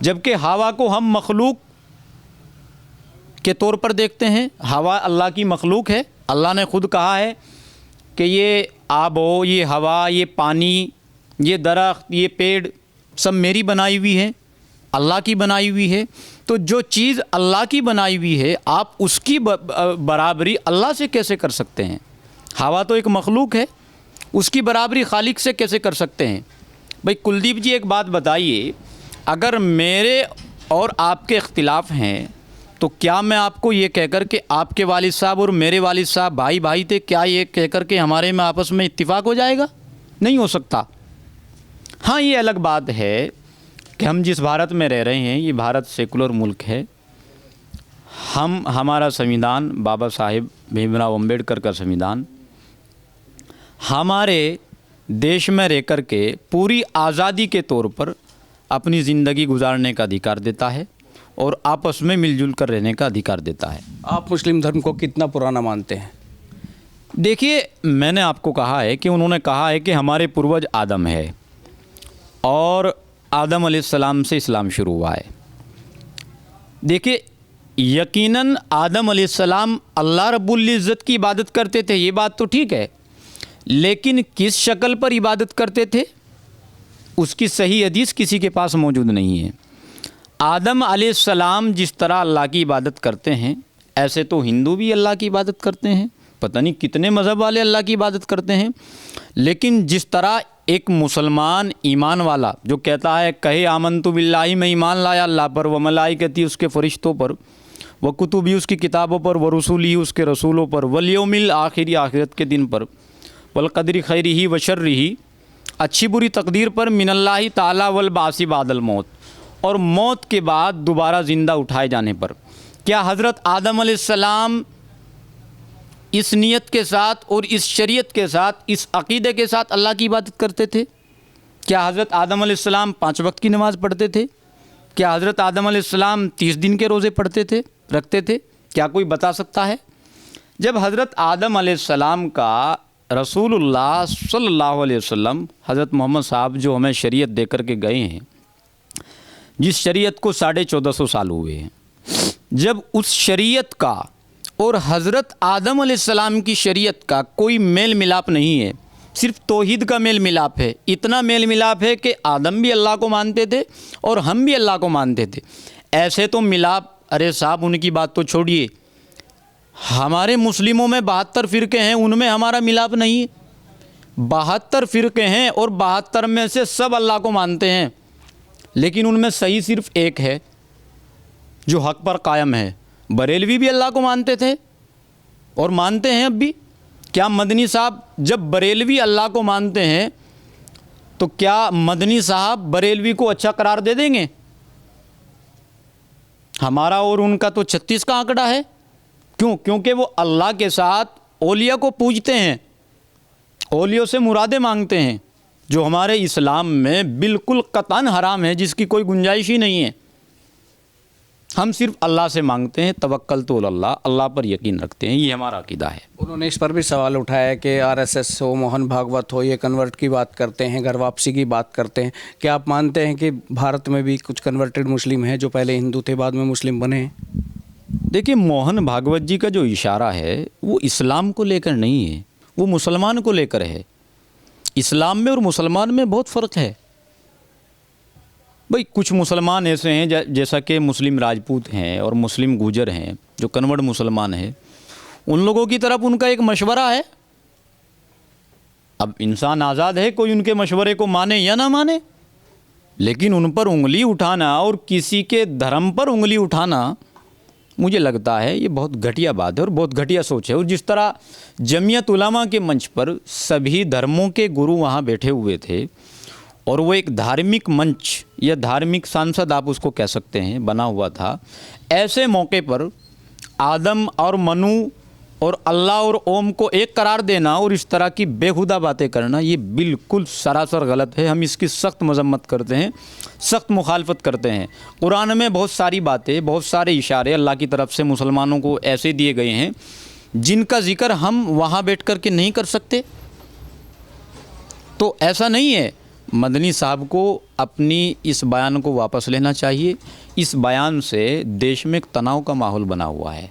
جبکہ ہوا کو ہم مخلوق کے طور پر دیکھتے ہیں. ہوا اللہ کی مخلوق ہے. اللہ نے خود کہا ہے کہ یہ آب و یہ ہوا، یہ پانی، یہ درخت، یہ پیڑ سب میری بنائی ہوئی ہے، اللہ کی بنائی ہوئی ہے. تو جو چیز اللہ کی بنائی ہوئی ہے آپ اس کی برابری اللہ سے کیسے کر سکتے ہیں؟ ہوا تو ایک مخلوق ہے، اس کی برابری خالق سے کیسے کر سکتے ہیں؟ بھائی کلدیپ جی ایک بات بتائیے، اگر میرے اور آپ کے اختلاف ہیں تو کیا میں آپ کو یہ کہہ کر کہ آپ کے والد صاحب اور میرے والد صاحب بھائی بھائی تھے، کیا یہ کہہ کر کہ ہمارے میں آپس میں اتفاق ہو جائے گا؟ نہیں ہو سکتا. ہاں یہ الگ بات ہے کہ ہم جس بھارت میں رہ رہے ہیں یہ بھارت سیکولر ملک ہے. ہمارا سنویدھان بابا صاحب بھیم راؤ امبیڈکر کا سنویدھان ہمارے دیش میں رہ کر کے پوری آزادی کے طور پر اپنی زندگی گزارنے کا ادھیکار دیتا ہے اور آپس میں مل جل کر رہنے کا ادھیکار دیتا ہے. آپ مسلم دھرم کو کتنا پرانا مانتے ہیں؟ دیکھیے میں نے آپ کو کہا ہے کہ انہوں نے کہا ہے کہ ہمارے پروج آدم ہے اور آدم علیہ السلام سے اسلام شروع ہوا ہے. دیکھیے یقیناً آدم علیہ السلام اللہ رب العزت کی عبادت کرتے تھے، یہ بات تو ٹھیک ہے، لیکن کس شکل پر عبادت کرتے تھے اس کی صحیح حدیث کسی کے پاس موجود نہیں ہے. آدم علیہ السلام جس طرح اللہ کی عبادت کرتے ہیں ایسے تو ہندو بھی اللہ کی عبادت کرتے ہیں، پتہ نہیں کتنے مذہب والے اللہ کی عبادت کرتے ہیں، لیکن جس طرح ایک مسلمان ایمان والا جو کہتا ہے کہے آمنت باللہ میں ایمان لایا اللہ پر، و ملائکتی اس کے فرشتوں پر، و کتبی اس کی کتابوں پر، و رسولی اس کے رسولوں پر، والیوم الآخر آخرت کے دن پر، والقدر خیرہ و شرہ اچھی بری تقدیر پر، من اللہ تعالیٰ والبعث بعد الموت اور موت کے بعد دوبارہ زندہ اٹھائے جانے پر. کیا حضرت آدم علیہ السلام اس نیت کے ساتھ اور اس شریعت کے ساتھ اس عقیدے کے ساتھ اللہ کی عبادت کرتے تھے؟ کیا حضرت آدم علیہ السلام 5 وقت کی نماز پڑھتے تھے؟ کیا حضرت آدم علیہ السلام 30 دن کے روزے پڑھتے تھے رکھتے تھے؟ کیا کوئی بتا سکتا ہے؟ جب حضرت آدم علیہ السلام کا رسول اللہ صلی اللہ علیہ وسلم حضرت محمد صاحب جو ہمیں شریعت دے کر کے گئے ہیں، جس شریعت کو 1450 سال ہوئے ہیں، جب اس شریعت کا اور حضرت آدم علیہ السلام کی شریعت کا کوئی میل ملاپ نہیں ہے، صرف توحید کا میل ملاپ ہے. اتنا میل ملاپ ہے کہ آدم بھی اللہ کو مانتے تھے اور ہم بھی اللہ کو مانتے تھے. ایسے تو ملاپ، ارے صاحب ان کی بات تو چھوڑیے، ہمارے مسلموں میں 72 فرقے ہیں، ان میں ہمارا ملاپ نہیں ہے. 72 فرقے ہیں اور 72 میں سے سب اللہ کو مانتے ہیں، لیکن ان میں صحیح صرف ایک ہے جو حق پر قائم ہے. بریلوی بھی اللہ کو مانتے تھے اور مانتے ہیں اب بھی. کیا مدنی صاحب جب بریلوی اللہ کو مانتے ہیں تو کیا مدنی صاحب بریلوی کو اچھا قرار دے دیں گے؟ ہمارا اور ان کا تو 36 کا آنکڑا ہے. کیوں؟ کیونکہ وہ اللہ کے ساتھ اولیاء کو پوجتے ہیں، اولیاء سے مرادیں مانگتے ہیں، جو ہمارے اسلام میں بالکل قطعاً حرام ہے، جس کی کوئی گنجائش ہی نہیں ہے. ہم صرف اللہ سے مانگتے ہیں، توکلت علی اللہ، اللہ پر یقین رکھتے ہیں، یہ ہمارا عقیدہ ہے. انہوں نے اس پر بھی سوال اٹھایا کہ RSS ہو، موہن بھاگوت ہو، یہ کنورٹ کی بات کرتے ہیں، گھر واپسی کی بات کرتے ہیں. کیا آپ مانتے ہیں کہ بھارت میں بھی کچھ کنورٹڈ مسلم ہیں جو پہلے ہندو تھے بعد میں مسلم بنے ہیں؟ دیکھیے موہن بھاگوت جی کا جو اشارہ ہے وہ اسلام کو لے کر نہیں ہے، وہ مسلمان کو لے کر ہے. اسلام میں اور مسلمان میں بہت فرق ہے. بھئی کچھ مسلمان ایسے ہیں جیسا کہ مسلم راجپوت ہیں اور مسلم گوجر ہیں جو کنورٹ مسلمان ہیں، ان لوگوں کی طرف ان کا ایک مشورہ ہے. اب انسان آزاد ہے، کوئی ان کے مشورے کو مانے یا نہ مانے، لیکن ان پر انگلی اٹھانا اور کسی کے دھرم پر انگلی اٹھانا مجھے لگتا ہے یہ بہت گھٹیا بات ہے اور بہت گھٹیا سوچ ہے. اور جس طرح جمعیت علماء کے منچ پر سبھی دھرموں کے گرو وہاں بیٹھے ہوئے تھے اور وہ ایک دھارمک منچ یا دھارمک سانسد آپ اس کو کہہ سکتے ہیں بنا ہوا تھا، ایسے موقع پر آدم اور منو اور اللہ اور اوم کو ایک قرار دینا اور اس طرح کی بےہودہ باتیں کرنا یہ بالکل سراسر غلط ہے. ہم اس کی سخت مذمت کرتے ہیں، سخت مخالفت کرتے ہیں. قرآن میں بہت ساری باتیں، بہت سارے اشارے اللہ کی طرف سے مسلمانوں کو ایسے دیے گئے ہیں جن کا ذکر ہم وہاں بیٹھ کر کے نہیں کر سکتے. تو ایسا نہیں ہے. مدنی صاحب کو اپنی اس بیان کو واپس لینا چاہیے. اس بیان سے دیش میں ایک تناؤ کا ماحول بنا ہوا ہے.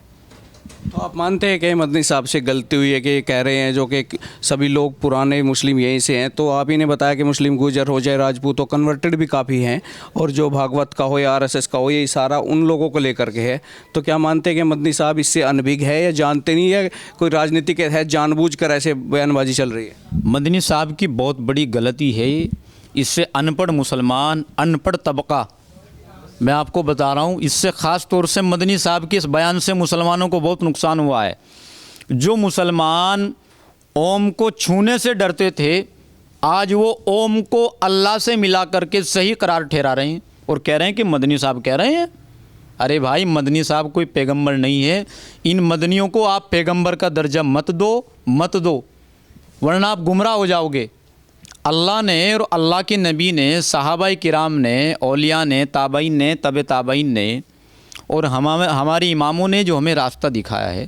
تو آپ مانتے ہیں کہ مدنی صاحب سے غلطی ہوئی ہے کہ یہ کہہ رہے ہیں جو کہ سبھی لوگ پرانے مسلم یہیں سے ہیں؟ تو آپ ہی نے بتایا کہ مسلم گوجر ہو جائے راجپوت ہو کنورٹڈ بھی کافی ہیں، اور جو بھاگوت کا ہو یا RSS کا ہو یہ سارا ان لوگوں کو لے کر کے ہے. تو کیا مانتے ہیں کہ مدنی صاحب اس سے انبھگ ہے یا جانتے نہیں ہے کوئی راجنیتی کے تحت جان بوجھ کر ایسے بیان بازی چل رہی ہے؟ مدنی صاحب کی بہت بڑی غلطی ہے. اس سے ان پڑھ مسلمان، ان پڑھ طبقہ، میں آپ کو بتا رہا ہوں، اس سے خاص طور سے مدنی صاحب کے اس بیان سے مسلمانوں کو بہت نقصان ہوا ہے. جو مسلمان اوم کو چھونے سے ڈرتے تھے، آج وہ اوم کو اللہ سے ملا کر کے صحیح قرار ٹھہرا رہے ہیں اور کہہ رہے ہیں کہ مدنی صاحب کہہ رہے ہیں. ارے بھائی، مدنی صاحب کوئی پیغمبر نہیں ہے. ان مدنیوں کو آپ پیغمبر کا درجہ مت دو ورنہ آپ گمراہ ہو جاؤ گے. اللہ نے اور اللہ کے نبی نے، صحابہ کرام نے، اولیاء نے، تابعین نے، تبع تابعین نے اور ہمارے اماموں نے جو ہمیں راستہ دکھایا ہے،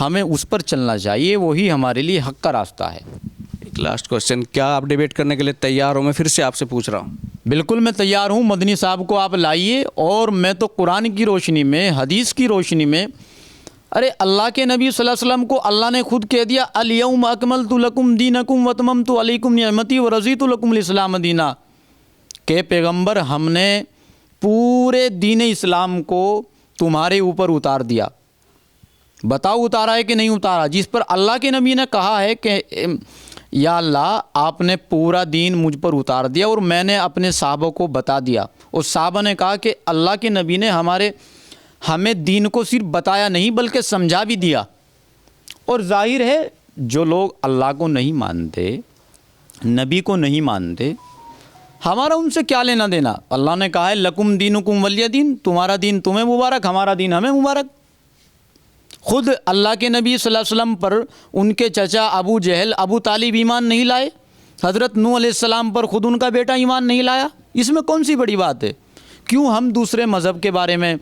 ہمیں اس پر چلنا چاہیے. وہی ہمارے لیے حق کا راستہ ہے. ایک لاسٹ کوشچن، کیا آپ ڈیبیٹ کرنے کے لیے تیار ہو؟ میں پھر سے آپ سے پوچھ رہا ہوں. بالکل میں تیار ہوں. مدنی صاحب کو آپ لائیے، اور میں تو قرآن کی روشنی میں، حدیث کی روشنی میں، ارے اللہ کے نبی صلی اللہ علیہ وسلم کو اللہ نے خود کہہ دیا الیوم اکملت لکم دینکم واتممت علیکم نعمتی ورضیت لکم الاسلام دینا، کہ پیغمبر ہم نے پورے دین اسلام کو تمہارے اوپر اتار دیا. بتاؤ اتارا ہے کہ نہیں اتارا؟ جس پر اللہ کے نبی نے کہا ہے کہ یا اللہ آپ نے پورا دین مجھ پر اتار دیا اور میں نے اپنے صحابہ کو بتا دیا. اور صحابہ نے کہا کہ اللہ کے نبی نے ہمیں دین کو صرف بتایا نہیں بلکہ سمجھا بھی دیا. اور ظاہر ہے جو لوگ اللہ کو نہیں مانتے، نبی کو نہیں مانتے، ہمارا ان سے کیا لینا دینا؟ اللہ نے کہا ہے لکم دینکم ولی دین، تمہارا دین تمہیں مبارک، ہمارا دین ہمیں مبارک. خود اللہ کے نبی صلی اللہ علیہ وسلم پر ان کے چچا ابو جہل، ابو طالب ایمان نہیں لائے. حضرت نوح علیہ السلام پر خود ان کا بیٹا ایمان نہیں لایا. اس میں کون سی بڑی بات ہے؟ کیوں ہم دوسرے مذہب کے بارے میں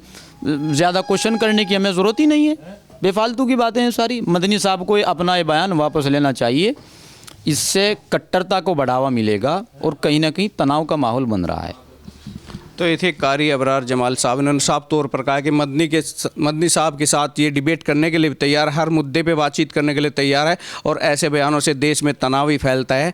زیادہ کوشچن کرنے کی ہمیں ضرورت ہی نہیں ہے؟ بے فالتو کی باتیں ہیں ساری. مدنی صاحب کو اپنا یہ بیان واپس لینا چاہیے. اس سے کٹرتا کو بڑھاوا ملے گا اور کہیں نہ کہیں تناؤ کا ماحول بن رہا ہے. تو یہ تھے قاری ابرار جمال صاحب. انہوں نے صاف طور پر کہا کہ مدنی صاحب کے ساتھ یہ ڈیبیٹ کرنے کے لیے تیار، ہر مدعے پہ بات چیت کرنے کے لیے تیار ہے، اور ایسے بیانوں سے دیش میں تناؤ ہی پھیلتا ہے.